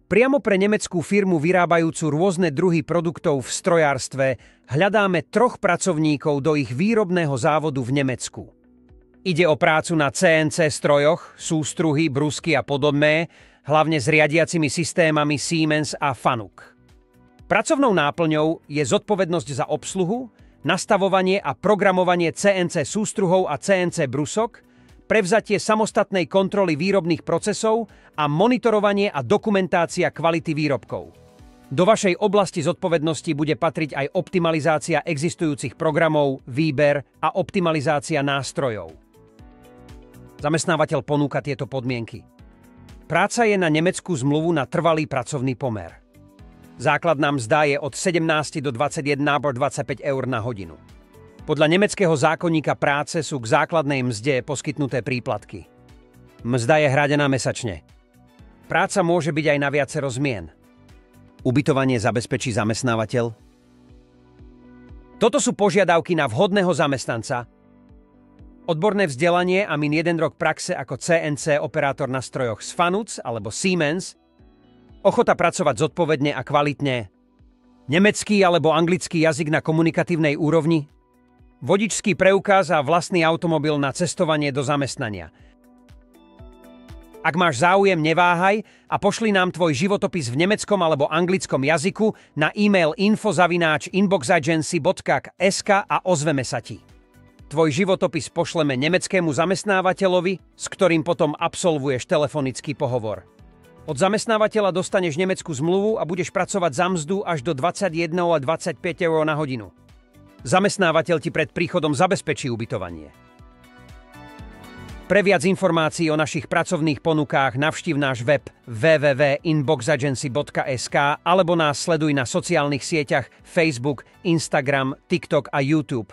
Priamo pre nemeckú firmu vyrábajúcu rôzne druhy produktov v strojárstve hľadáme 3 pracovníkov do ich výrobného závodu v Nemecku. Ide o prácu na CNC strojoch, sústruhy, brusky a podobné, hlavne s riadiacimi systémami Siemens a Fanuc. Pracovnou náplňou je zodpovednosť za obsluhu, nastavovanie a programovanie CNC sústruhov a CNC brusok, prevzatie samostatnej kontroly výrobných procesov a monitorovanie a dokumentácia kvality výrobkov. Do vašej oblasti zodpovednosti bude patriť aj optimalizácia existujúcich programov, výber a optimalizácia nástrojov. Zamestnávateľ ponúka tieto podmienky. Práca je na nemeckú zmluvu na trvalý pracovný pomer. Základná mzda je od 17 do 21 po 25 eur na hodinu. Podľa nemeckého zákonníka práce sú k základnej mzde poskytnuté príplatky. Mzda je hradená mesačne. Práca môže byť aj na viacero zmien. Ubytovanie zabezpečí zamestnávateľ. Toto sú požiadavky na vhodného zamestnanca. Odborné vzdelanie a min 1 rok praxe ako CNC operátor na strojoch z Fanuc alebo Siemens, ochota pracovať zodpovedne a kvalitne, nemecký alebo anglický jazyk na komunikatívnej úrovni, vodičský preukaz a vlastný automobil na cestovanie do zamestnania. Ak máš záujem, neváhaj a pošli nám tvoj životopis v nemeckom alebo anglickom jazyku na e-mail info@inboxagency.sk a ozveme sa ti. Tvoj životopis pošleme nemeckému zamestnávateľovi, s ktorým potom absolvuješ telefonický pohovor. Od zamestnávateľa dostaneš nemeckú zmluvu a budeš pracovať za mzdu až do 21 a 25 eur na hodinu. Zamestnávateľ ti pred príchodom zabezpečí ubytovanie. Pre viac informácií o našich pracovných ponukách navštív náš web www.inboxagency.sk alebo nás sleduj na sociálnych sieťach Facebook, Instagram, TikTok a YouTube.